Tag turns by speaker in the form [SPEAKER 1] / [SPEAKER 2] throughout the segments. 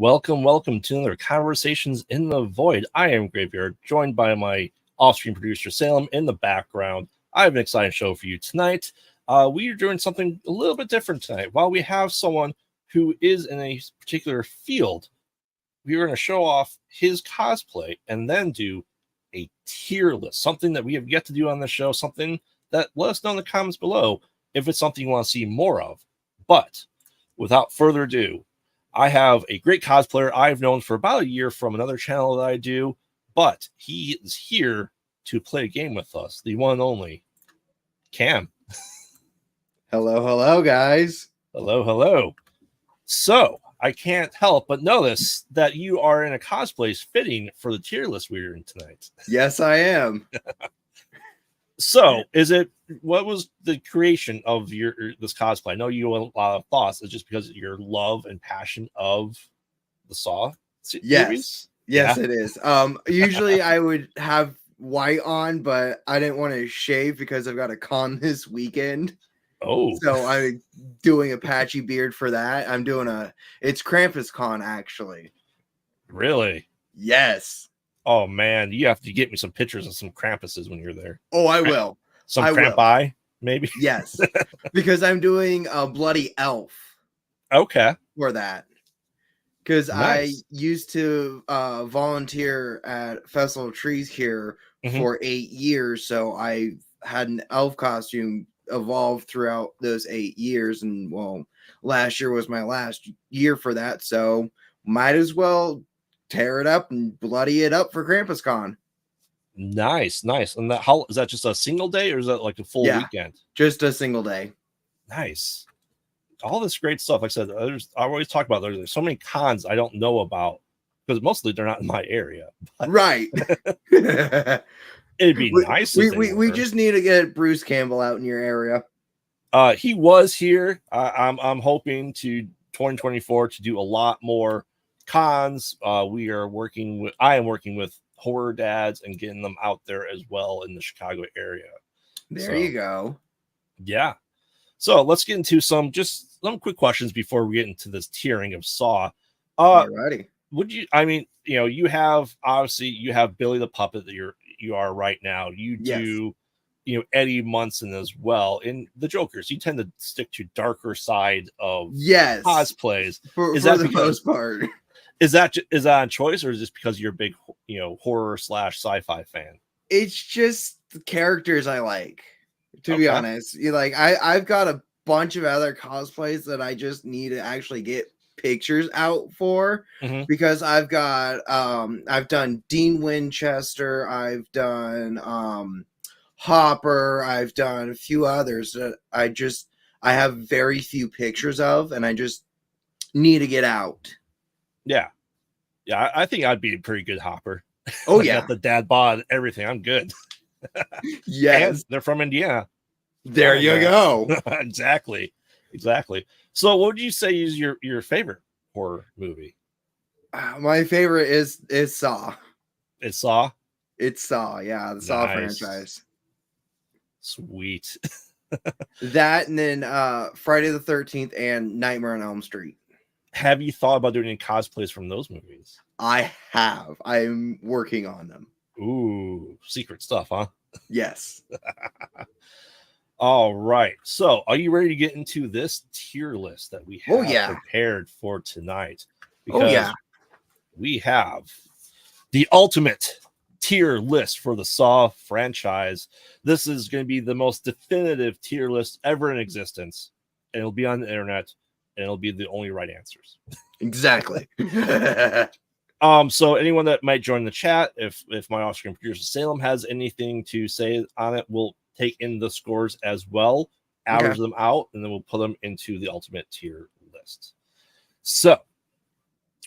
[SPEAKER 1] welcome to another Conversations in the Void. I am Graveyard, joined by my off-screen producer Salem in the background. I have an exciting show for you tonight. We are doing something a little bit different tonight. While we have someone who is in a particular field, we are going to show off his cosplay and then do a tier list, something that we have yet to do on the show, something that let us know in the comments below if it's something you want to see more of. But without further ado, I have a great cosplayer I've known for about a year from another channel that I do, but he is here to play a game with us, the one and only Cam.
[SPEAKER 2] Hello, guys.
[SPEAKER 1] Hello. So, I can't help but notice that you are in a cosplay fitting for the tier list we're in tonight.
[SPEAKER 2] Yes, I am.
[SPEAKER 1] So, what was the creation of this cosplay? I know you have a lot of thoughts. It's just because of your love and passion of the Saw movies?
[SPEAKER 2] Yes, it is. Usually I would have white on, but I didn't want to shave because I've got a con this weekend.
[SPEAKER 1] Oh.
[SPEAKER 2] So I'm doing a patchy beard for that. It's Krampus Con, actually.
[SPEAKER 1] Really?
[SPEAKER 2] Yes.
[SPEAKER 1] Oh, man. You have to get me some pictures of some Krampuses when you're there.
[SPEAKER 2] Oh, I will.
[SPEAKER 1] Some Krampi, maybe?
[SPEAKER 2] Yes. Because I'm doing a bloody elf.
[SPEAKER 1] Okay.
[SPEAKER 2] For that. Because
[SPEAKER 1] nice.
[SPEAKER 2] I used to volunteer at Festival of Trees here for 8 years. So I had an elf costume evolve throughout those 8 years. And, well, last year was my last year for that. So might as well tear it up and bloody it up for Krampus Con.
[SPEAKER 1] Nice. And is that just a single day or is that like a full weekend?
[SPEAKER 2] Just a single day.
[SPEAKER 1] Nice. All this great stuff. Like I said, I always talk about there's so many cons I don't know about because mostly they're not in my area.
[SPEAKER 2] Right.
[SPEAKER 1] It'd be nice.
[SPEAKER 2] We just need to get Bruce Campbell out in your area.
[SPEAKER 1] He was here. I'm hoping to 2024 to do a lot more cons. I am working with horror dads and getting them out there as well in the Chicago area.
[SPEAKER 2] There you go.
[SPEAKER 1] Yeah. So let's get into some quick questions before we get into this tiering of Saw.
[SPEAKER 2] Alrighty.
[SPEAKER 1] You have Billy the Puppet that you are right now. You do, Eddie Munson as well. In the Jokers, you tend to stick to darker side of cosplays.
[SPEAKER 2] For the most part.
[SPEAKER 1] Is that on choice or is this because you're a big, horror / sci-fi fan?
[SPEAKER 2] It's just the characters I like, to be honest. I've got a bunch of other cosplays that I just need to actually get pictures out for because I've done Dean Winchester, I've done Hopper, I've done a few others that I have very few pictures of and I just need to get out.
[SPEAKER 1] Yeah, I think I'd be a pretty good Hopper.
[SPEAKER 2] Oh,
[SPEAKER 1] I got the dad bod, everything. I'm good.
[SPEAKER 2] Yes.
[SPEAKER 1] And they're from Indiana.
[SPEAKER 2] There you go.
[SPEAKER 1] Exactly. So what would you say is your favorite horror movie?
[SPEAKER 2] My favorite is Saw.
[SPEAKER 1] It's Saw?
[SPEAKER 2] It's Saw, yeah. The Saw franchise.
[SPEAKER 1] Sweet.
[SPEAKER 2] That and then Friday the 13th and Nightmare on Elm Street.
[SPEAKER 1] Have you thought about doing any cosplays from those movies?
[SPEAKER 2] I have. I'm working on them.
[SPEAKER 1] Ooh, secret stuff, huh?
[SPEAKER 2] Yes.
[SPEAKER 1] All right. So, are you ready to get into this tier list that we have prepared for tonight? Because we have the ultimate tier list for the Saw franchise. This is going to be the most definitive tier list ever in existence. And it'll be on the internet. And it'll be the only right answers.
[SPEAKER 2] Exactly.
[SPEAKER 1] So anyone that might join the chat, if my off-screen producer Salem has anything to say on it, we'll take in the scores as well, average them out, and then we'll put them into the ultimate tier list. So,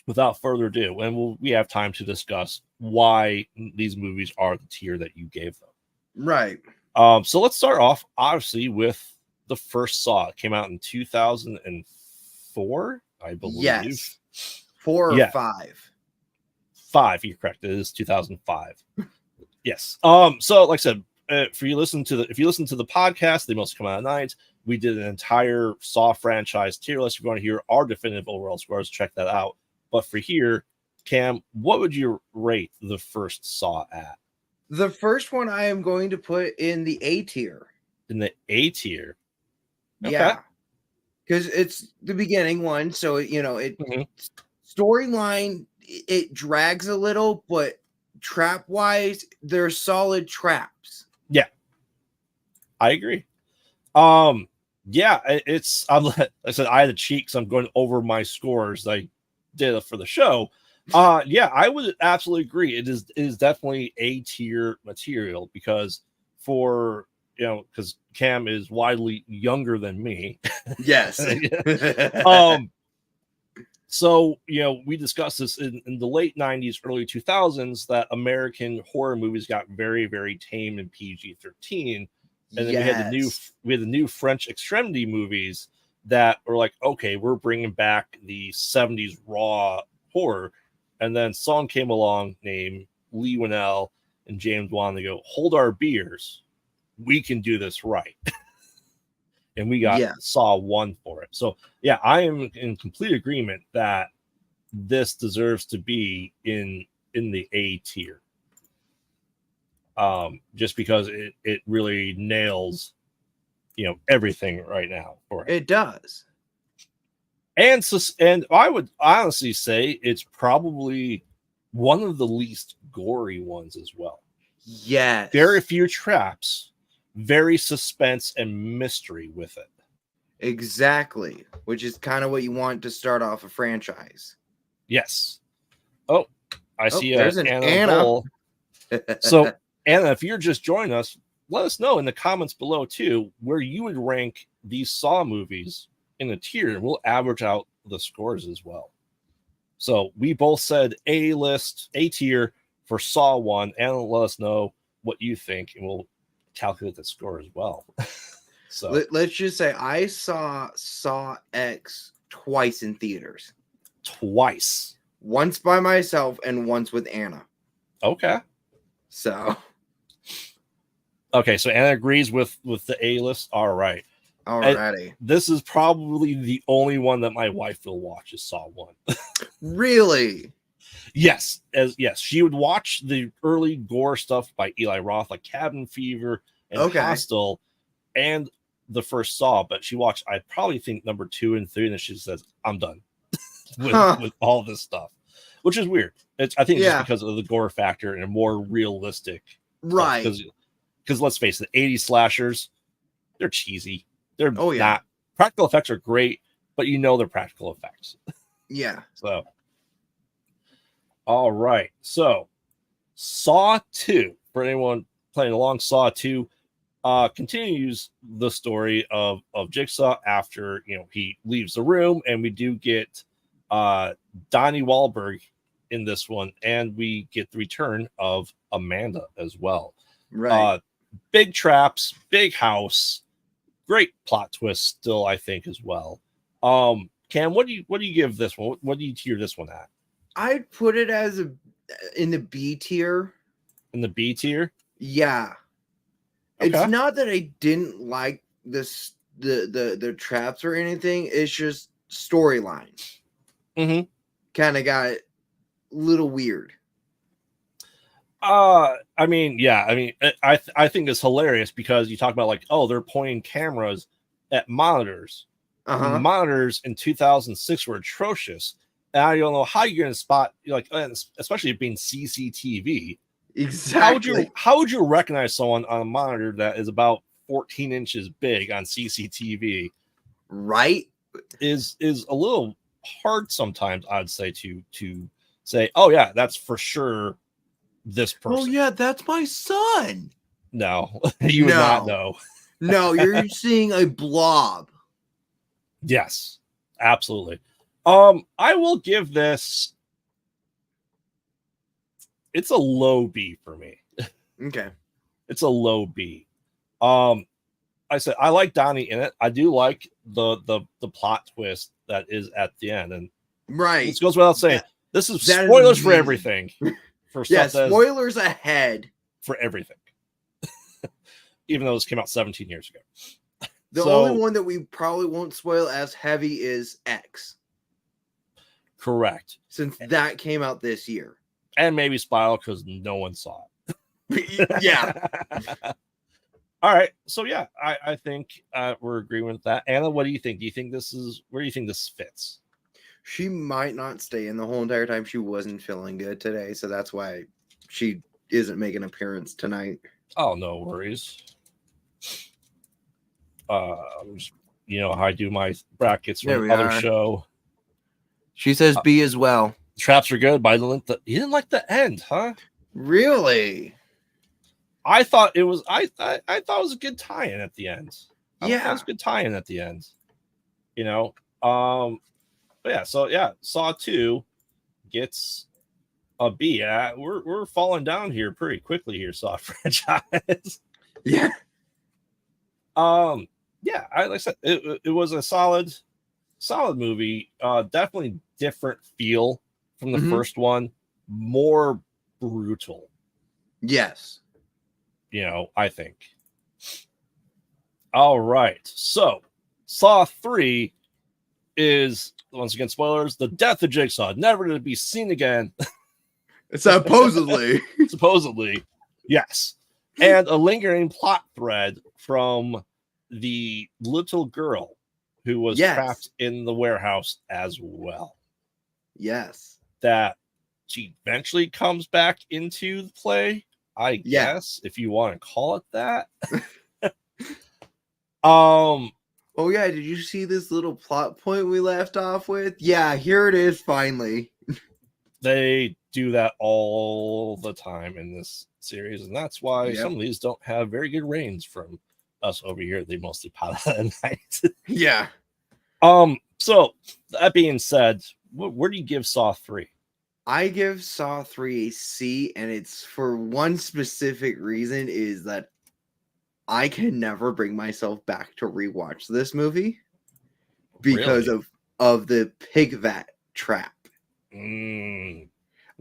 [SPEAKER 1] without further ado, and we have time to discuss why these movies are the tier that you gave them.
[SPEAKER 2] Right.
[SPEAKER 1] So let's start off, obviously, with the first Saw. It came out in 2004, I believe.
[SPEAKER 2] Yes. 4 or 5.
[SPEAKER 1] 5, you're correct. It is 2005. Yes. So like I said, if you listen to the podcast, they must come out at night. We did an entire Saw franchise tier list. If you want to hear our definitive overall scores, check that out. But for here, Cam, what would you rate the first Saw at?
[SPEAKER 2] The first one I am going to put in the A tier.
[SPEAKER 1] In the A tier.
[SPEAKER 2] Yeah. Because it's the beginning one. So, it storyline, it drags a little, but trap wise, they're solid traps.
[SPEAKER 1] Yeah. I agree. Yeah, I said I had a cheat because I'm going over my scores I did for the show. Yeah, I would absolutely agree. It is definitely A tier material because because Cam is widely younger than me.
[SPEAKER 2] Yes.
[SPEAKER 1] So we discussed this in the late 90s, early 2000s that American horror movies got very, very tame and PG-13. And then we had the new French extremity movies that were like, okay, we're bringing back the 70s raw horror. And then someone came along named Lee Winnell and James Wan. They go, hold our beers. We can do this right. And we got Saw 1 for it. So, yeah, I am in complete agreement that this deserves to be in the A tier. Just because it really nails everything right now for
[SPEAKER 2] it does.
[SPEAKER 1] And I would honestly say it's probably one of the least gory ones as well.
[SPEAKER 2] Yes.
[SPEAKER 1] Very few traps, very suspense and mystery with it.
[SPEAKER 2] Exactly, which is kind of what you want to start off a franchise.
[SPEAKER 1] Yes. Oh, I see
[SPEAKER 2] there's an Anna.
[SPEAKER 1] Bull. So Anna, if you're just joining us, let us know in the comments below too where you would rank these Saw movies in a tier, and we'll average out the scores as well. So we both said A tier for Saw 1, and let us know what you think, and we'll calculate the score as well. So
[SPEAKER 2] let's just say I saw Saw X twice in theaters.
[SPEAKER 1] Twice.
[SPEAKER 2] Once by myself and once with Anna.
[SPEAKER 1] Okay.
[SPEAKER 2] So
[SPEAKER 1] Anna agrees with the A list. All right.
[SPEAKER 2] Alrighty.
[SPEAKER 1] This is probably the only one that my wife will watch is Saw 1.
[SPEAKER 2] Really?
[SPEAKER 1] Yes. She would watch the early gore stuff by Eli Roth, like Cabin Fever and Hostel, and the first Saw, but she watched, I probably think, number 2 and 3, and then she says, I'm done with all this stuff, which is weird. I think just because of the gore factor and a more realistic,
[SPEAKER 2] right?
[SPEAKER 1] Because let's face it, 80s slashers, they're cheesy. They're not, practical effects are great, but they're practical effects.
[SPEAKER 2] Yeah.
[SPEAKER 1] So, all right. So, Saw 2, for anyone playing along, Saw 2 continues the story of Jigsaw after he leaves the room, and we do get Donnie Wahlberg in this one, and we get the return of Amanda as well.
[SPEAKER 2] Right.
[SPEAKER 1] Big traps, big house, great plot twist still, I think, as well. Cam, what do you give this one? What do you tier this one at?
[SPEAKER 2] I'd put it as in the B tier.
[SPEAKER 1] In the B tier?
[SPEAKER 2] Yeah. Okay. It's not that I didn't like this the traps or anything. It's just storyline.
[SPEAKER 1] Mm-hmm.
[SPEAKER 2] Kind of got a little weird.
[SPEAKER 1] I think it's hilarious because you talk about like, oh, they're pointing cameras at monitors. The monitors in 2006 were atrocious. And I don't know how you're going to spot, especially it being CCTV.
[SPEAKER 2] Exactly.
[SPEAKER 1] How would you recognize someone on a monitor that is about 14 inches big on CCTV?
[SPEAKER 2] Right.
[SPEAKER 1] Is a little hard sometimes, I'd say, to say, oh yeah, that's for sure this person.
[SPEAKER 2] Oh yeah, that's my son.
[SPEAKER 1] No, you would not know.
[SPEAKER 2] No, you're seeing a blob.
[SPEAKER 1] Yes, absolutely. I will give this, it's a low B for me.
[SPEAKER 2] Okay.
[SPEAKER 1] It's a low B. I said I like Donnie in it. I do like the plot twist that is at the end, and this goes without saying. This is spoilers for everything. For stuff
[SPEAKER 2] spoilers ahead
[SPEAKER 1] for everything. Even though this came out 17 years ago.
[SPEAKER 2] The only one that we probably won't spoil as heavy is X.
[SPEAKER 1] Correct.
[SPEAKER 2] Since that came out this year.
[SPEAKER 1] And maybe Spiral because no one saw
[SPEAKER 2] it. Yeah.
[SPEAKER 1] All right. So yeah, I think we're agreeing with that. Anna, what do you think? Do you think where do you think this fits?
[SPEAKER 2] She might not stay in the whole entire time. She wasn't feeling good today, so that's why she isn't making an appearance tonight.
[SPEAKER 1] Oh, no worries. Just, how I do my brackets from the other show.
[SPEAKER 2] She says B as well.
[SPEAKER 1] Traps are good, but you didn't like the end, huh?
[SPEAKER 2] Really?
[SPEAKER 1] I thought it was. I thought it was a good tie-in at the end.
[SPEAKER 2] Yeah,
[SPEAKER 1] it was a good tie-in at the end. But yeah. So yeah, Saw 2 gets a B. We're falling down here pretty quickly here, Saw franchise.
[SPEAKER 2] Yeah.
[SPEAKER 1] Yeah. Like I said, it was a solid movie. Definitely different feel from the first one. More brutal.
[SPEAKER 2] Yes.
[SPEAKER 1] I think. All right. So, Saw 3 is, once again, spoilers, the death of Jigsaw, never to be seen again.
[SPEAKER 2] Supposedly.
[SPEAKER 1] Supposedly. Yes. And a lingering plot thread from the little girl who was trapped in the warehouse as well.
[SPEAKER 2] Yes.
[SPEAKER 1] That she eventually comes back into the play, I guess, if you want to call it that.
[SPEAKER 2] Oh yeah, did you see this little plot point we left off with? Yeah, here it is finally.
[SPEAKER 1] They do that all the time in this series, and that's why some of these don't have very good ratings from us over here. They mostly pot out at night.
[SPEAKER 2] Yeah.
[SPEAKER 1] So that being said, where do you give Saw 3?
[SPEAKER 2] I give Saw 3 a C, and it's for one specific reason, is that I can never bring myself back to rewatch this movie because of the pig vat trap.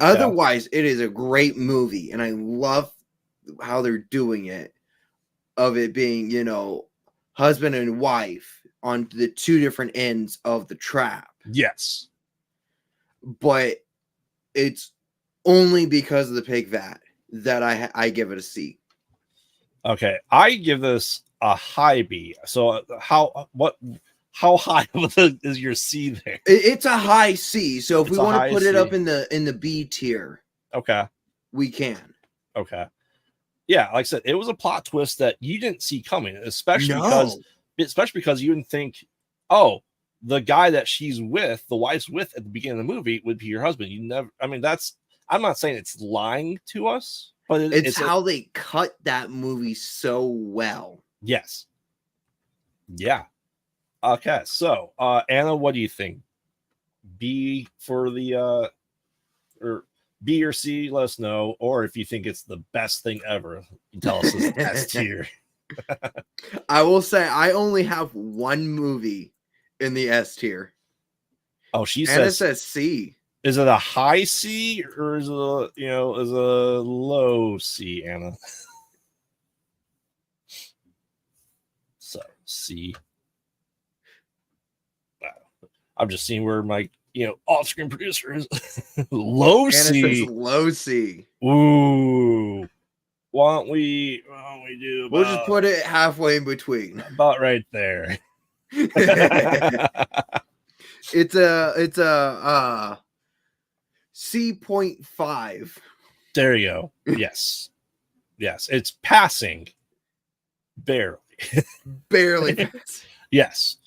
[SPEAKER 2] Otherwise, it is a great movie, and I love how they're doing it, of it being, husband and wife on the two different ends of the trap.
[SPEAKER 1] Yes.
[SPEAKER 2] But it's only because of the pig vat that I give it a C.
[SPEAKER 1] Okay, I give this a high B. So how high is your C there?
[SPEAKER 2] It's a high C. So if we want to put it up in the B tier,
[SPEAKER 1] okay,
[SPEAKER 2] we can.
[SPEAKER 1] Okay, yeah, like I said, it was a plot twist that you didn't see coming, especially because you didn't think, oh, the guy that she's with, the wife's with at the beginning of the movie would be your husband. You never. I mean, I'm not saying it's lying to us. But
[SPEAKER 2] it's how they cut that movie so well.
[SPEAKER 1] Yes. Yeah. Okay. So, Anna, what do you think? B for the or B or C? Let us know. Or if you think it's the best thing ever, you tell us it's S tier.
[SPEAKER 2] I will say I only have one movie in the S tier.
[SPEAKER 1] Oh, she
[SPEAKER 2] Anna
[SPEAKER 1] says
[SPEAKER 2] says C.
[SPEAKER 1] Is it a high C or is it is a low C, Anna? So C. Wow. I'm just seeing where my off-screen producer is. Low
[SPEAKER 2] Anna
[SPEAKER 1] C.
[SPEAKER 2] says low C.
[SPEAKER 1] Ooh. Why don't we do?
[SPEAKER 2] We'll just put it halfway in between.
[SPEAKER 1] About right there.
[SPEAKER 2] It's a C.5.
[SPEAKER 1] There you go. Yes. Yes. It's passing. Barely.
[SPEAKER 2] Barely.
[SPEAKER 1] Yes.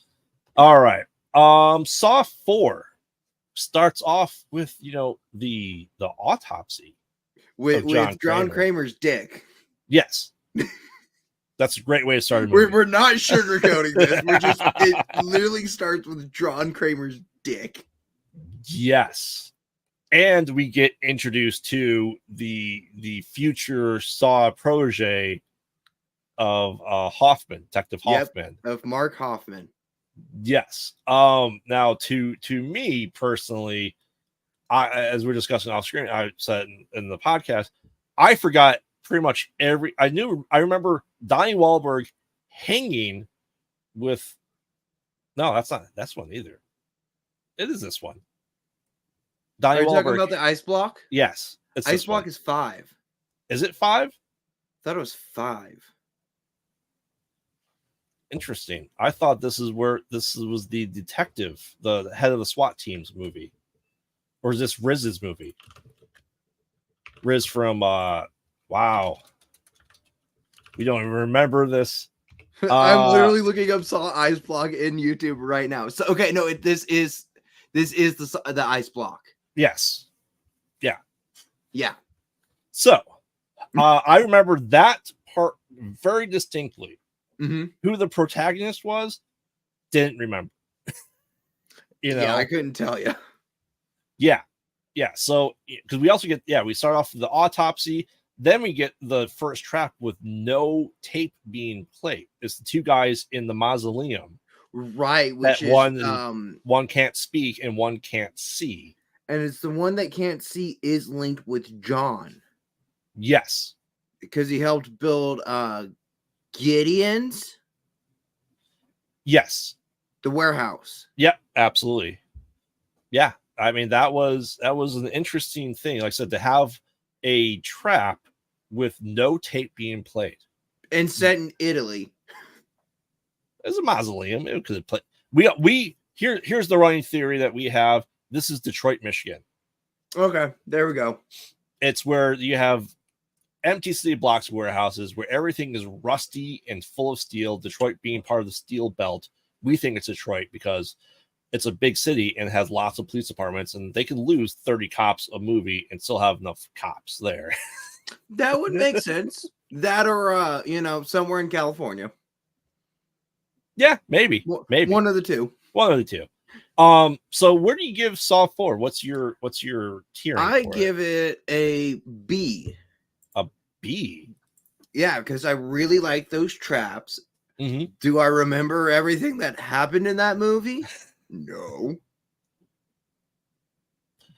[SPEAKER 1] All right. Saw 4 starts off with, the autopsy
[SPEAKER 2] with John Kramer's dick.
[SPEAKER 1] Yes. That's a great way to start a
[SPEAKER 2] movie. We're not sugarcoating this. It literally starts with John Kramer's dick.
[SPEAKER 1] Yes. And we get introduced to the future Saw protege of Hoffman, Detective Hoffman.
[SPEAKER 2] Of Mark Hoffman.
[SPEAKER 1] Yes. Now to me personally, as we're discussing off screen, I said in the podcast, I forgot pretty much I remember Donnie Wahlberg hanging with. No, that's not this one either. It is this one.
[SPEAKER 2] Are you talking about the ice block?
[SPEAKER 1] Yes. It's
[SPEAKER 2] ice block is 5.
[SPEAKER 1] Is it 5?
[SPEAKER 2] I thought it was 5.
[SPEAKER 1] Interesting. I thought this was the detective, the head of the SWAT team's movie. Or is this Riz's movie? Riz from wow. We don't even remember this.
[SPEAKER 2] I'm literally looking up Saw ice block in YouTube right now. So okay, no, this is the ice block.
[SPEAKER 1] Yes. Yeah.
[SPEAKER 2] Yeah.
[SPEAKER 1] So I remember that part very distinctly.
[SPEAKER 2] Mm-hmm.
[SPEAKER 1] Who the protagonist was, didn't remember.
[SPEAKER 2] Yeah, I couldn't tell you.
[SPEAKER 1] Yeah. So because we also get we start off with the autopsy, then we get the first trap with no tape being played. It's the 2 guys in the mausoleum,
[SPEAKER 2] right? Which is
[SPEAKER 1] one can't speak and one can't see,
[SPEAKER 2] and it's the one that can't see is linked with John.
[SPEAKER 1] Yes,
[SPEAKER 2] because he helped build Gideon's.
[SPEAKER 1] Yes,
[SPEAKER 2] the warehouse.
[SPEAKER 1] Yep, absolutely. Yeah, I mean that was an interesting thing. Like I said, to have a trap with no tape being played
[SPEAKER 2] and set in Italy.
[SPEAKER 1] It's a mausoleum. It could play. Here's the running theory that we have. This is Detroit, Michigan.
[SPEAKER 2] Okay, there we go.
[SPEAKER 1] It's where you have empty city blocks of warehouses where everything is rusty and full of steel. Detroit being part of the steel belt, we think it's Detroit because it's a big city and has lots of police departments, and they can lose 30 cops a movie and still have enough cops there.
[SPEAKER 2] That would make sense. That or somewhere in California.
[SPEAKER 1] Yeah, maybe
[SPEAKER 2] one of the two.
[SPEAKER 1] So where do you give Saw 4? What's your tiering?
[SPEAKER 2] I give it a B.
[SPEAKER 1] A B?
[SPEAKER 2] Yeah, because I really like those traps.
[SPEAKER 1] Mm-hmm.
[SPEAKER 2] Do I remember everything that happened in that movie? No.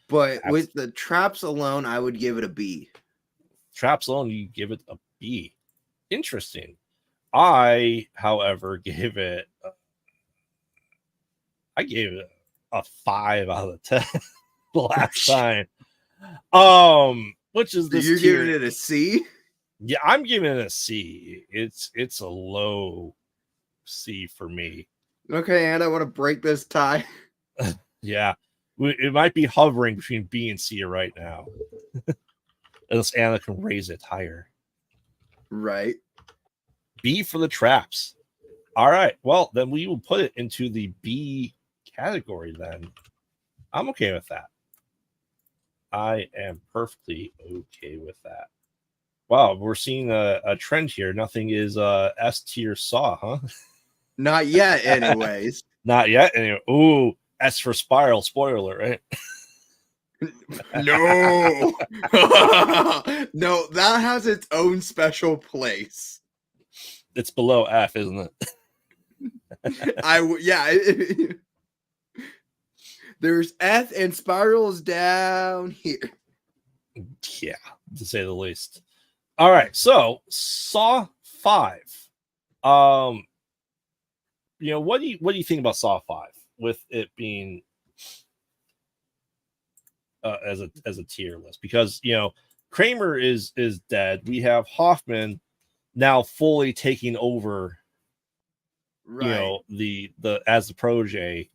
[SPEAKER 2] But with the traps alone, I would give it a B.
[SPEAKER 1] Traps alone, you give it a B. Interesting. I, however, gave it a 5 out of 10 the last time. Which is this?
[SPEAKER 2] You're giving it a C?
[SPEAKER 1] Yeah, I'm giving it a C. It's a low C for me.
[SPEAKER 2] Okay, and I want to break this tie.
[SPEAKER 1] Yeah, it might be hovering between B and C right now. Unless Anna can raise it higher.
[SPEAKER 2] Right.
[SPEAKER 1] B for the traps. All right. Well, then we will put it into the B category then. I'm okay with that. I am perfectly okay with that. Wow, we're seeing a trend here. Nothing is S tier Saw, huh?
[SPEAKER 2] Not yet, anyways.
[SPEAKER 1] Not yet. Anyway. Ooh, S for Spiral. Spoiler, right?
[SPEAKER 2] No. No, that has its own special place.
[SPEAKER 1] It's below F, isn't
[SPEAKER 2] it? There's F and Spirals down here.
[SPEAKER 1] Yeah, to say the least. All right, so Saw 5. What do you think about Saw 5 with it being as a tier list? Because Kramer is dead. We have Hoffman now fully taking over,
[SPEAKER 2] right?
[SPEAKER 1] The as the protege,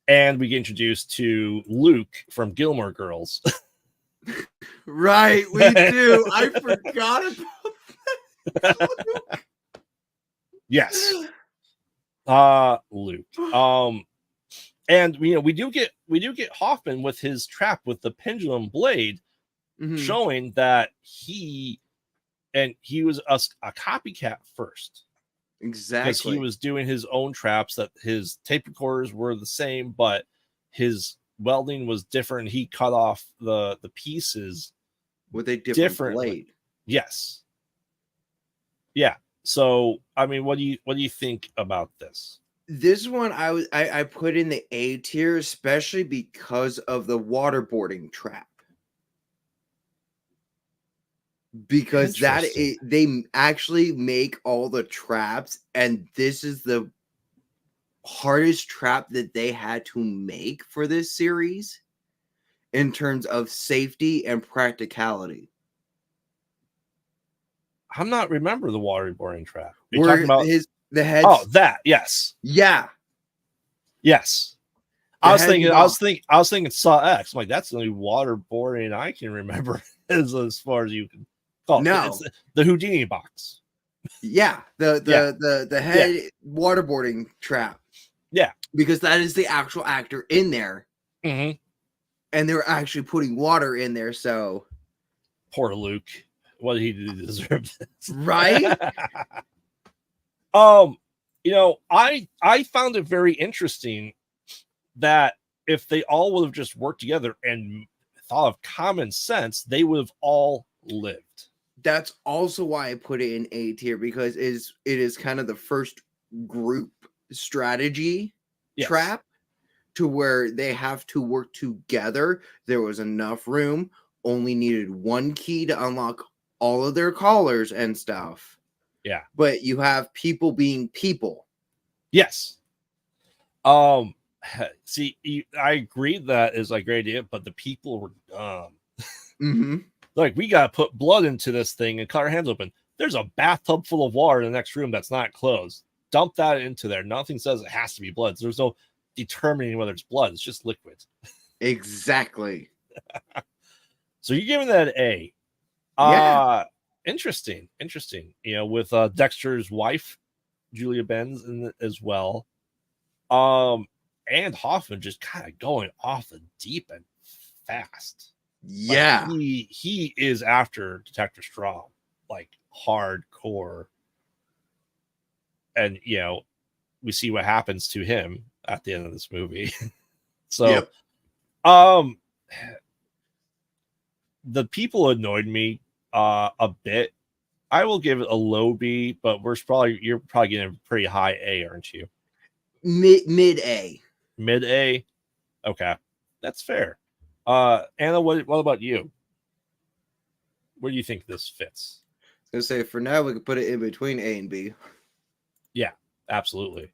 [SPEAKER 1] and we get introduced to Luke from Gilmore Girls.
[SPEAKER 2] Right, we do. I forgot about that.
[SPEAKER 1] Yes. Luke. And we do get Hoffman with his trap with the pendulum blade, showing that he was a copycat first.
[SPEAKER 2] Exactly.
[SPEAKER 1] Because he was doing his own traps, that his tape recorders were the same, but his welding was different. He cut off the pieces
[SPEAKER 2] with a different blade.
[SPEAKER 1] Yes. Yeah. So, I mean, what do you think about this?
[SPEAKER 2] This one I put in the A tier, especially because of the waterboarding trap. Because they actually make all the traps, and this is the hardest trap that they had to make for this series. in terms of safety and practicality.
[SPEAKER 1] I'm not remember the waterboarding trap. You're
[SPEAKER 2] Where
[SPEAKER 1] talking about
[SPEAKER 2] the head.
[SPEAKER 1] Oh, that, yes.
[SPEAKER 2] Yeah.
[SPEAKER 1] Yes.
[SPEAKER 2] The
[SPEAKER 1] I was
[SPEAKER 2] head
[SPEAKER 1] thinking Saw X. I'm like, that's the only waterboarding I can remember as far as you can call it.
[SPEAKER 2] No.
[SPEAKER 1] It's the Houdini box.
[SPEAKER 2] Yeah. The head waterboarding trap.
[SPEAKER 1] Yeah.
[SPEAKER 2] Because that is the actual actor in there.
[SPEAKER 1] Mm-hmm.
[SPEAKER 2] And they're actually putting water in there, so
[SPEAKER 1] poor Luke. What did he do to deserve this?
[SPEAKER 2] Right?
[SPEAKER 1] You know, I found it very interesting that if they all would have just worked together and thought of common sense, they would have all lived.
[SPEAKER 2] That's also why I put it in A tier, because it is kind of the first group strategy trap to where they have to work together. There was enough room, only needed one key to unlock all of their collars and stuff.
[SPEAKER 1] Yeah.
[SPEAKER 2] But you have people being people.
[SPEAKER 1] Yes. See, I agree that is a great idea, but the people were dumb.
[SPEAKER 2] Mm-hmm.
[SPEAKER 1] Like, we got to put blood into this thing and cut our hands open. There's a bathtub full of water in the next room that's not closed. Dump that into there. Nothing says it has to be blood. There's no determining whether it's blood. It's just liquid.
[SPEAKER 2] Exactly.
[SPEAKER 1] So you're giving that an A.
[SPEAKER 2] Yeah.
[SPEAKER 1] Interesting. You know, with Dexter's wife, Julia Benz, in it as well. And Hoffman just kind of going off the deep end fast.
[SPEAKER 2] Yeah.
[SPEAKER 1] Like, he is after Detective Strong, like hardcore. And you know, we see what happens to him at the end of this movie. So the people annoyed me a bit. I will give it a low B, but you're probably getting a pretty high A, aren't you?
[SPEAKER 2] Mid A.
[SPEAKER 1] Mid A. Okay, that's fair. Anna, what about you? Where do you think this fits?
[SPEAKER 2] I was gonna say, for now we could put it in between A and B.
[SPEAKER 1] Yeah, absolutely.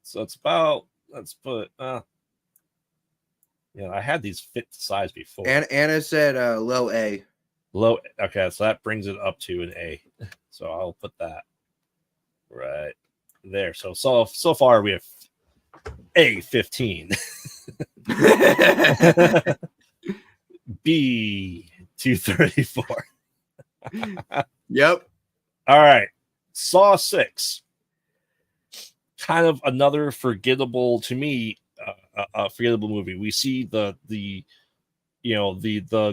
[SPEAKER 1] So it's about, let's put I had these fit size before.
[SPEAKER 2] And Anna said low A.
[SPEAKER 1] Low. Okay, so that brings it up to an A. So I'll put that right there. So far we have A15. B 234.
[SPEAKER 2] Yep.
[SPEAKER 1] All right. Saw 6. Kind of another forgettable, to me, forgettable movie. We see the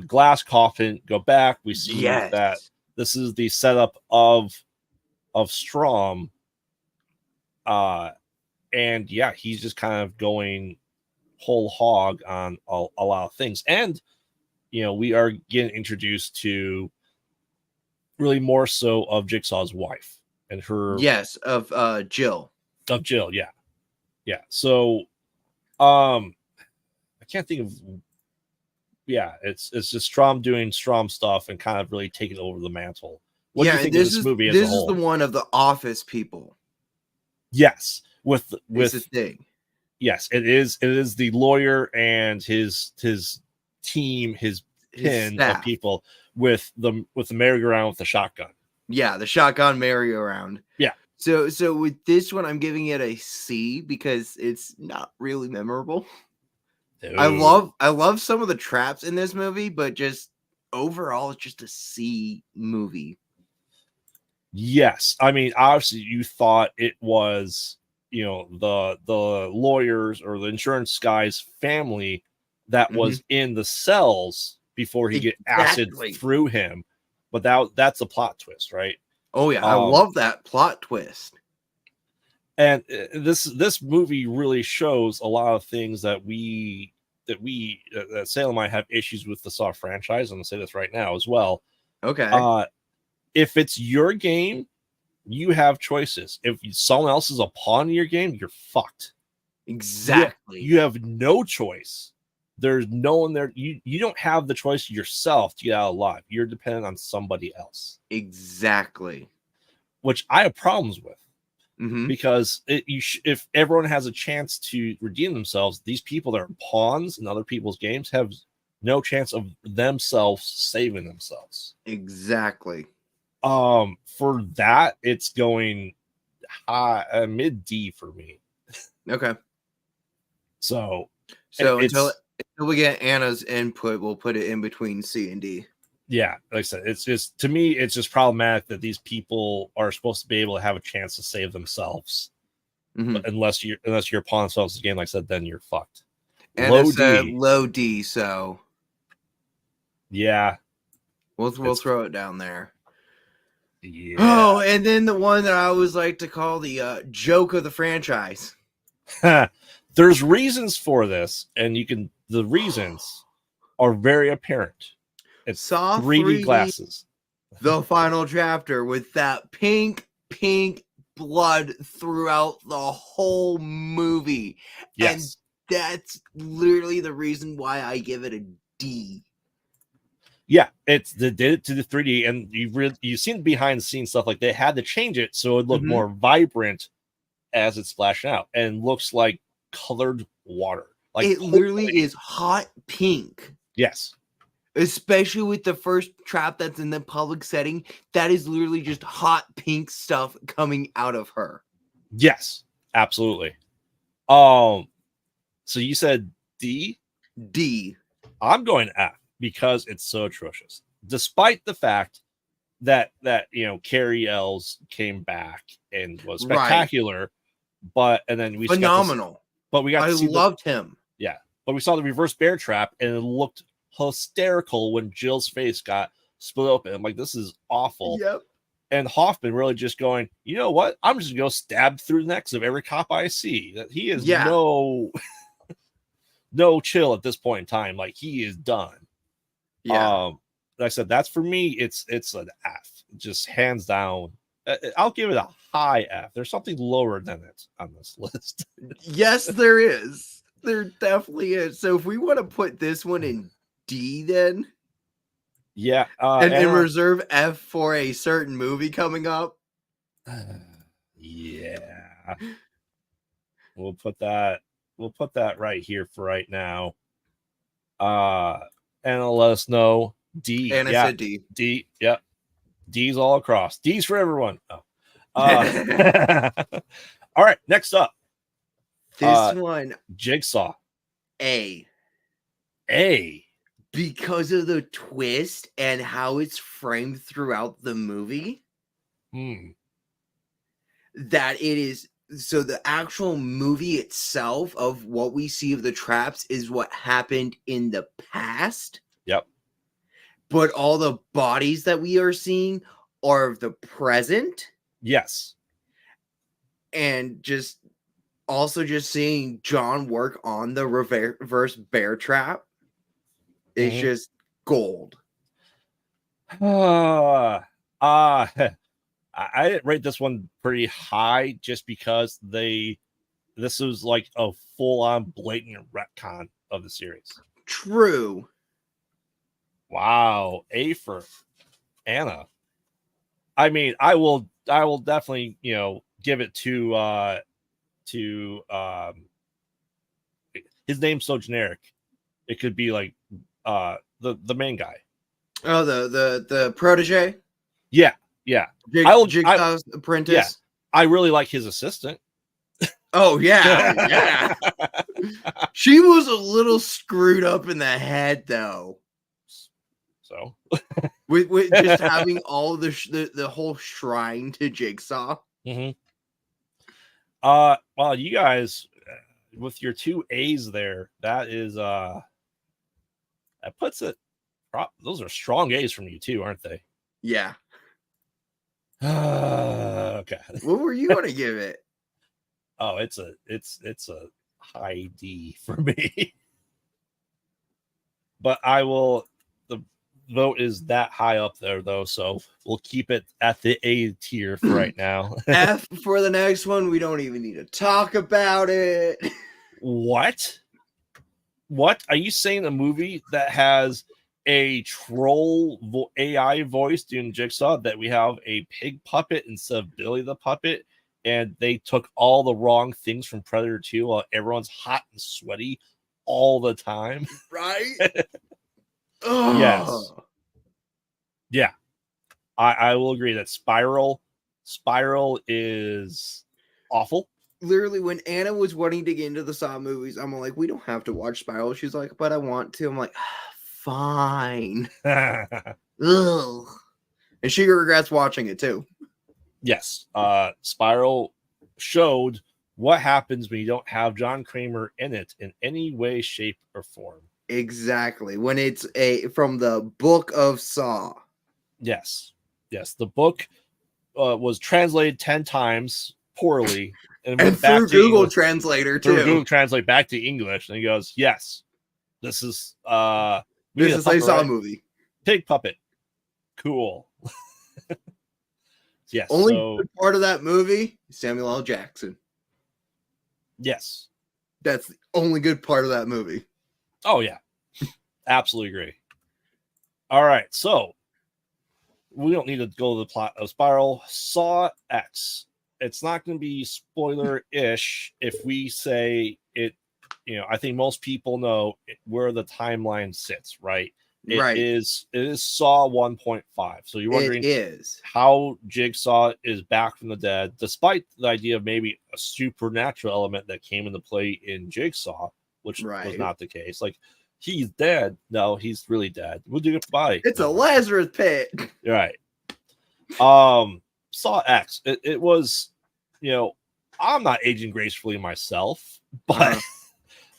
[SPEAKER 1] glass coffin go back. We see that this is the setup of Strom. And yeah, he's just kind of going whole hog on a lot of things. And we are getting introduced to really more so of Jigsaw's wife and her.
[SPEAKER 2] Yes, of Jill.
[SPEAKER 1] Of Jill, yeah. So, I can't think of. Yeah, it's just Strom doing Strom stuff and kind of really taking over the mantle. What do you think of this movie as a whole?
[SPEAKER 2] This is the one of the Office people.
[SPEAKER 1] With
[SPEAKER 2] the thing.
[SPEAKER 1] Yes, it is the lawyer and his team, his pin of people with the merry-go-round with the shotgun. Yeah,
[SPEAKER 2] the shotgun merry-go-round.
[SPEAKER 1] Yeah.
[SPEAKER 2] So with this one, I'm giving it a C because it's not really memorable. Dude. I love some of the traps in this movie, but just overall, it's just a C movie.
[SPEAKER 1] Yes, I mean, obviously, you thought it was the lawyers or the insurance guy's family that was in the cells before he get acid through him, but that's a plot twist, right?
[SPEAKER 2] Oh yeah, I love that plot twist.
[SPEAKER 1] And this movie really shows a lot of things that Salem might have issues with the Saw franchise. I'm gonna say this right now as well.
[SPEAKER 2] Okay.
[SPEAKER 1] If it's your game, you have choices. If someone else is a pawn in your game, you're fucked.
[SPEAKER 2] Exactly.
[SPEAKER 1] You have no choice. There's no one there. You don't have the choice yourself to get out alive. You're dependent on somebody else.
[SPEAKER 2] Exactly.
[SPEAKER 1] Which I have problems with. because if everyone has a chance to redeem themselves, these people that are pawns in other people's games have no chance of themselves saving themselves.
[SPEAKER 2] Exactly.
[SPEAKER 1] For that, it's going high, mid D for me.
[SPEAKER 2] Okay.
[SPEAKER 1] So
[SPEAKER 2] until we get Anna's input, we'll put it in between C and D.
[SPEAKER 1] Yeah, like I said, it's just, to me, it's just problematic that these people are supposed to be able to have a chance to save themselves. But unless you're upon themselves in the game, like I said, then you're fucked.
[SPEAKER 2] Anna said low D, so
[SPEAKER 1] yeah,
[SPEAKER 2] we'll throw it down there.
[SPEAKER 1] Yeah.
[SPEAKER 2] Oh, and then the one that I always like to call the joke of the franchise.
[SPEAKER 1] There's reasons for this, and the reasons are very apparent. It's
[SPEAKER 2] Saw
[SPEAKER 1] 3D glasses.
[SPEAKER 2] The final chapter with that pink blood throughout the whole movie.
[SPEAKER 1] Yes.
[SPEAKER 2] And that's literally the reason why I give it a D.
[SPEAKER 1] Yeah, they did it to the 3D, and you've seen behind the scenes stuff, like they had to change it so it looked more vibrant as it's splashing out, and looks like colored water. Like
[SPEAKER 2] it literally is hot pink.
[SPEAKER 1] Yes.
[SPEAKER 2] Especially with the first trap that's in the public setting, that is literally just hot pink stuff coming out of her.
[SPEAKER 1] Yes, absolutely. So you said D?
[SPEAKER 2] D.
[SPEAKER 1] I'm going F because it's so atrocious. Despite the fact that Carrie Ells came back and was spectacular, and then we
[SPEAKER 2] phenomenal.
[SPEAKER 1] I
[SPEAKER 2] loved him.
[SPEAKER 1] Yeah, but we saw the reverse bear trap, and it looked hysterical when Jill's face got split open. I'm like, this is awful.
[SPEAKER 2] Yep.
[SPEAKER 1] And Hoffman really just going, you know what? I'm just gonna go stab through the necks of every cop I see. That he is no chill at this point in time. Like, he is done.
[SPEAKER 2] Yeah.
[SPEAKER 1] Like I said, that's for me. It's an F, just hands down. I'll give it a high F. There's something lower than it on this list.
[SPEAKER 2] Yes, there is. There definitely is. So if we want to put this one in D, then
[SPEAKER 1] yeah,
[SPEAKER 2] and reserve F for a certain movie coming up.
[SPEAKER 1] Yeah, we'll put that right here for right now. And it'll let us know D.
[SPEAKER 2] And I said D.
[SPEAKER 1] D. Yep. D's all across. D's for everyone. Oh. All right. Next up.
[SPEAKER 2] This one.
[SPEAKER 1] Jigsaw.
[SPEAKER 2] A. Because of the twist and how it's framed throughout the movie. That it is. So the actual movie itself of what we see of the traps is what happened in the past.
[SPEAKER 1] Yep.
[SPEAKER 2] But all the bodies that we are seeing are of the present.
[SPEAKER 1] Yes.
[SPEAKER 2] And just seeing John work on the reverse bear trap is just gold.
[SPEAKER 1] I didn't rate this one pretty high just because this was like a full-on blatant retcon of the series.
[SPEAKER 2] True.
[SPEAKER 1] Wow. A for Anna. I mean, I will definitely, give it to his name's so generic. It could be like the main guy.
[SPEAKER 2] Oh, the protege?
[SPEAKER 1] Yeah.
[SPEAKER 2] Jigsaw's apprentice.
[SPEAKER 1] Yeah, I really like his assistant.
[SPEAKER 2] Oh yeah. She was a little screwed up in the head though.
[SPEAKER 1] So
[SPEAKER 2] with just having all the whole shrine to Jigsaw.
[SPEAKER 1] Well, you guys with your 2 A's there, that is that puts it. Those are strong A's from you too, aren't they?
[SPEAKER 2] Yeah.
[SPEAKER 1] Okay.
[SPEAKER 2] What were you gonna give it?
[SPEAKER 1] Oh, it's a high D for me. But the vote is that high up there though, so we'll keep it at the A tier for right now.
[SPEAKER 2] F for the next one. We don't even need to talk about it.
[SPEAKER 1] What are you saying? A movie that has a troll AI voice doing Jigsaw, that we have a pig puppet instead of Billy the puppet, and they took all the wrong things from Predator 2 while everyone's hot and sweaty all the time.
[SPEAKER 2] Right?
[SPEAKER 1] Yes. Yeah. I will agree that Spiral is awful.
[SPEAKER 2] Literally, when Anna was wanting to get into the Saw movies, I'm like, we don't have to watch Spiral. She's like, but I want to. I'm like, fine. Ugh. And she regrets watching it too.
[SPEAKER 1] Yes. Spiral showed what happens when you don't have John Kramer in it in any way, shape, or form.
[SPEAKER 2] Exactly. When it's from the book of Saw.
[SPEAKER 1] Yes. The book was translated 10 times poorly and went back
[SPEAKER 2] through
[SPEAKER 1] to
[SPEAKER 2] Google
[SPEAKER 1] English,
[SPEAKER 2] Translator too.
[SPEAKER 1] through Google Translate back to English, and he goes, "Yes, this is
[SPEAKER 2] this is a Saw movie.
[SPEAKER 1] Pig puppet, cool." Yes.
[SPEAKER 2] Only good part of that movie, Samuel L. Jackson.
[SPEAKER 1] Yes,
[SPEAKER 2] that's the only good part of that movie.
[SPEAKER 1] Oh yeah, absolutely agree. All right, so we don't need to go to the plot of Spiral. Saw X. It's not going to be spoiler-ish if we say it. I think most people know where the timeline sits, right? It is Saw 1.5. So you're wondering how Jigsaw is back from the dead, despite the idea of maybe a supernatural element that came into play in Jigsaw, which was not the case. Like, he's dead. No, he's really dead. We'll do goodbye.
[SPEAKER 2] It's a Lazarus pit.
[SPEAKER 1] Right. Saw X. It was, I'm not aging gracefully myself, but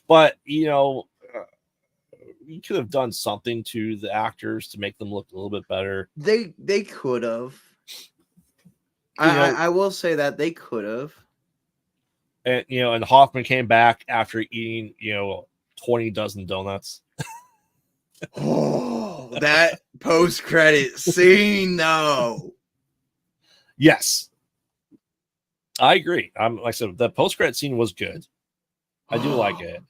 [SPEAKER 1] but you could have done something to the actors to make them look a little bit better.
[SPEAKER 2] They could have. I will say that they could have.
[SPEAKER 1] And and Hoffman came back after eating 20 dozen donuts.
[SPEAKER 2] Oh, that post-credit scene though.
[SPEAKER 1] Yes, I agree. Like I said, the post-credit scene was good. I do like it.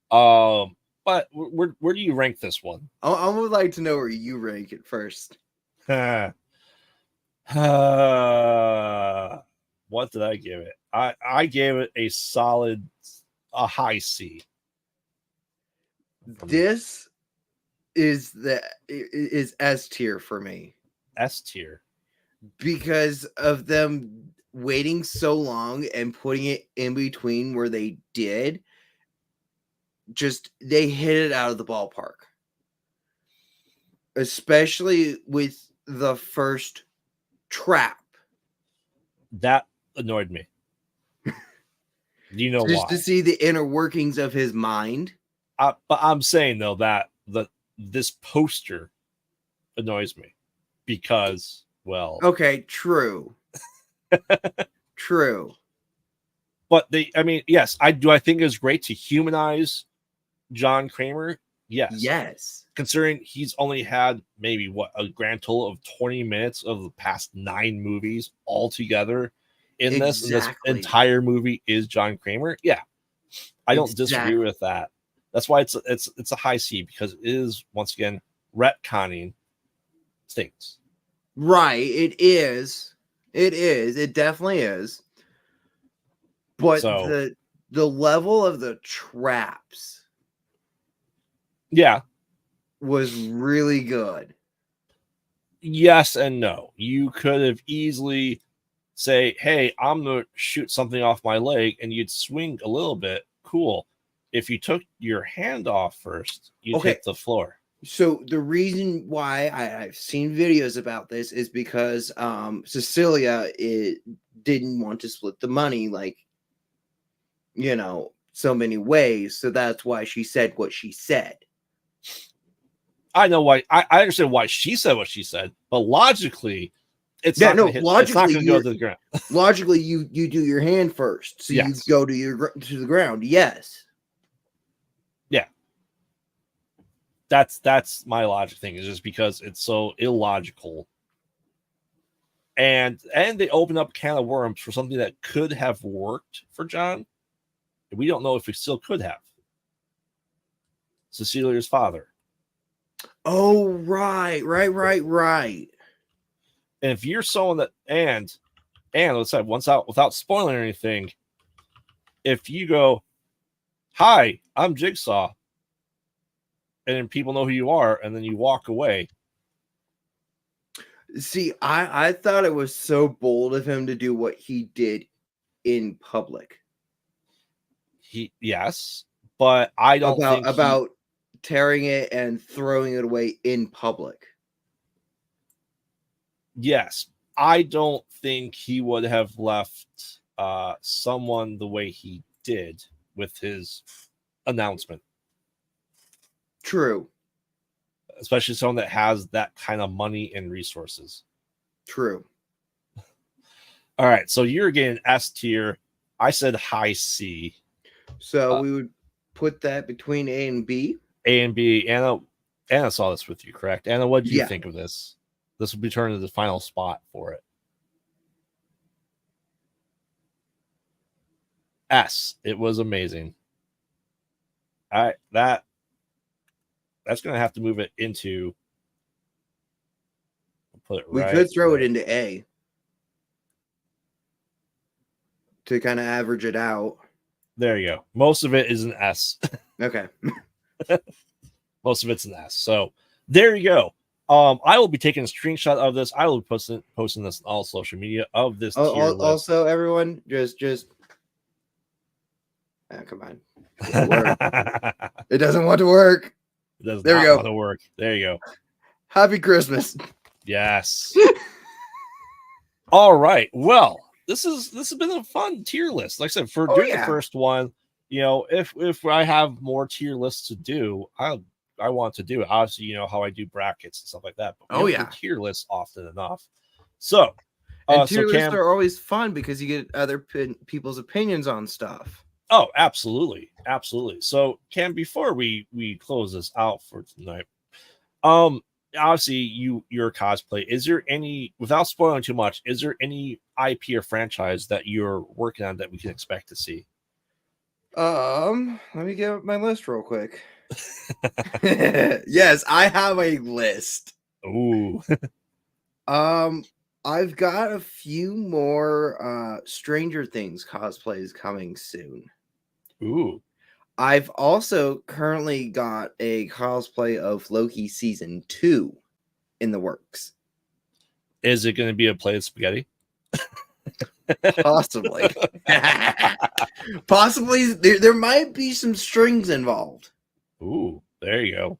[SPEAKER 1] But where do you rank this one?
[SPEAKER 2] I would like to know where you rank it first.
[SPEAKER 1] What did I give it? I gave it a high C.
[SPEAKER 2] This is S tier for me.
[SPEAKER 1] S tier.
[SPEAKER 2] Because of them waiting so long and putting it in between where they did. They hit it out of the ballpark. Especially with the first trap.
[SPEAKER 1] That annoyed me. Do you know
[SPEAKER 2] why?
[SPEAKER 1] Just
[SPEAKER 2] to see the inner workings of his mind.
[SPEAKER 1] But I'm saying, though, that this poster annoys me because, well...
[SPEAKER 2] Okay, true. True.
[SPEAKER 1] But yes, I think it's great to humanize John Kramer. Yes. Considering he's only had maybe a grand total of 20 minutes of the past 9 movies altogether in this, and this entire movie is John Kramer. Yeah, I don't disagree with that. That's why it's a high C, because it is, once again, retconning things.
[SPEAKER 2] Right, it is. It definitely is. But the level of the traps, was really good. Yes
[SPEAKER 1] and no. You could have easily say, "Hey, I'm gonna shoot something off my leg," and you'd swing a little bit. Cool. If you took your hand off first, you'd hit the floor.
[SPEAKER 2] So the reason why I've seen videos about this is because Cecilia didn't want to split the money so many ways. So that's why she said what she said.
[SPEAKER 1] I know why. I understand why she said what she said, but logically, it's not going to go to the ground.
[SPEAKER 2] Logically, you do your hand first, so you go to the ground. Yes.
[SPEAKER 1] Yeah. That's my logic thing, is just because it's so illogical. And they open up a can of worms for something that could have worked for John. We don't know if it still could have. Cecilia's father.
[SPEAKER 2] Oh, right.
[SPEAKER 1] And if you're someone that, and And let's say once out, without spoiling anything, if you go, "Hi, I'm Jigsaw," and people know who you are, and then you walk away.
[SPEAKER 2] See, I thought it was so bold of him to do what he did in public.
[SPEAKER 1] Yes, but I don't think
[SPEAKER 2] about tearing it and throwing it away in public.
[SPEAKER 1] Yes, I don't think he would have left someone the way he did with his announcement.
[SPEAKER 2] True.
[SPEAKER 1] Especially someone that has that kind of money and resources.
[SPEAKER 2] True.
[SPEAKER 1] All right, so you're getting S tier. I said high C.
[SPEAKER 2] So we would put that between A and B.
[SPEAKER 1] A and B. Anna saw this with you, correct? Anna, what do you
[SPEAKER 2] Yeah.
[SPEAKER 1] think of this? This will be turned into the final spot for it. S. It was amazing. That's gonna have to move it into. Put it
[SPEAKER 2] We
[SPEAKER 1] right.
[SPEAKER 2] could throw it into A to kind of average it out.
[SPEAKER 1] There you go. Most of it is an S.
[SPEAKER 2] Okay.
[SPEAKER 1] Most of it's an S. So there you go. I will be taking a screenshot of this. I will be posting this on all social media of this tier list.
[SPEAKER 2] Also, everyone, just come on. It doesn't want to work.
[SPEAKER 1] It does
[SPEAKER 2] there
[SPEAKER 1] not
[SPEAKER 2] we go.
[SPEAKER 1] want to work. There you go.
[SPEAKER 2] Happy Christmas.
[SPEAKER 1] Yes. All right. Well, this has been a fun tier list. Like I said, for doing the first one, if I have more tier lists to do, I want to do it. Obviously, you know how I do brackets and stuff like that. But we don't do tier lists often enough. So,
[SPEAKER 2] and tier lists are always fun because you get other people's opinions on stuff.
[SPEAKER 1] Oh, absolutely, absolutely. So, Cam, before we close this out for tonight, obviously you're a cosplay. Is there any, without spoiling too much, is there any IP or franchise that you're working on that we can expect to see?
[SPEAKER 2] Let me get up my list real quick. Yes, I have a list.
[SPEAKER 1] Ooh.
[SPEAKER 2] I've got a few more Stranger Things cosplays coming soon.
[SPEAKER 1] Ooh.
[SPEAKER 2] I've also currently got a cosplay of Loki season 2 in the works.
[SPEAKER 1] Is it going to be a plate of spaghetti?
[SPEAKER 2] Possibly. Possibly. There might be some strings involved.
[SPEAKER 1] Ooh, there you go.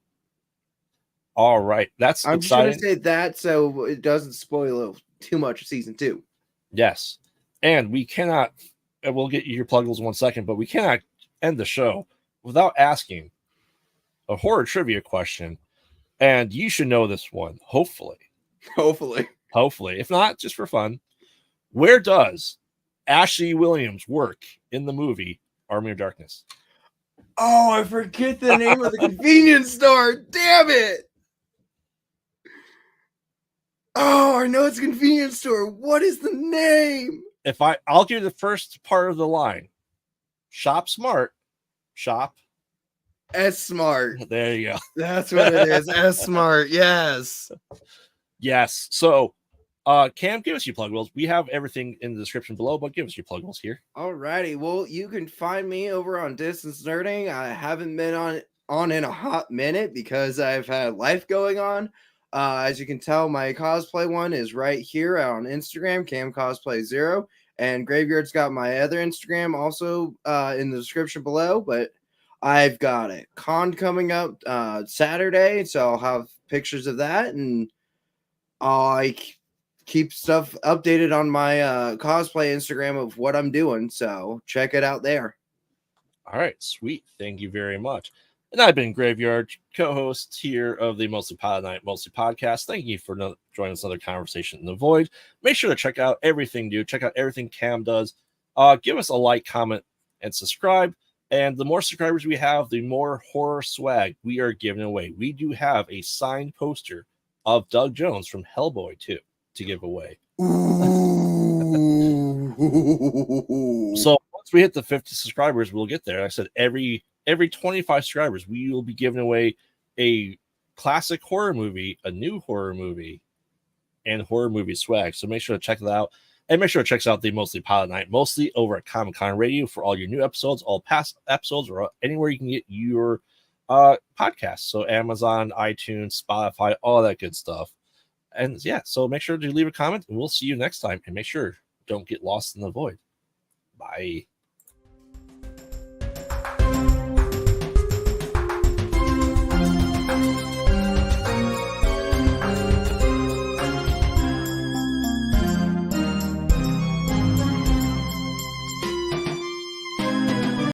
[SPEAKER 1] All right. That's
[SPEAKER 2] I'm
[SPEAKER 1] exciting.
[SPEAKER 2] just going to say that so it doesn't spoil too much of season 2.
[SPEAKER 1] Yes. And we cannot, and we'll get you your pluggables in 1 second, but we cannot end the show without asking a horror trivia question. And you should know this one, hopefully.
[SPEAKER 2] Hopefully.
[SPEAKER 1] If not, just for fun. Where does Ashley Williams work in the movie Army of Darkness?
[SPEAKER 2] Oh, I forget the name of the convenience store. Damn it. Oh, I know it's a convenience store. What is the name?
[SPEAKER 1] I'll give you the first part of the line. Shop smart. Shop
[SPEAKER 2] S Smart.
[SPEAKER 1] There you go.
[SPEAKER 2] That's what it is. S Smart. Yes.
[SPEAKER 1] Yes. So, Cam, give us your pluggables. We have everything in the description below, but give us your pluggables here.
[SPEAKER 2] Alrighty. Well, you can find me over on Distance Nerding. I haven't been on in a hot minute because I've had life going on. As you can tell, my cosplay one is right here on Instagram, Cam Cosplay 0. And Graveyard's got my other Instagram also in the description below. But I've got a con coming up Saturday, so I'll have pictures of that. And I keep stuff updated on my cosplay Instagram of what I'm doing. So check it out there.
[SPEAKER 1] All right. Sweet. Thank you very much. And I've been Graveyard, co-host here of the Mostly Pilot Night Mostly podcast. Thank you for joining us another conversation in the void. Make sure to check out everything, dude. Check out everything Cam does. Give us a like, comment, and subscribe. And the more subscribers we have, the more horror swag we are giving away. We do have a signed poster of Doug Jones from Hellboy 2 to give away. So once we hit the 50 subscribers, we'll get there. Like I said, every 25 subscribers, we will be giving away a classic horror movie, a new horror movie, and horror movie swag. So make sure to check that out. And make sure to check out the Mostly Pilot Night, mostly over at Comic Con Radio for all your new episodes, all past episodes, or anywhere you can get your podcasts. So Amazon, iTunes, Spotify, all that good stuff. And yeah, so make sure to leave a comment, and we'll see you next time. And make sure don't get lost in the void. Bye.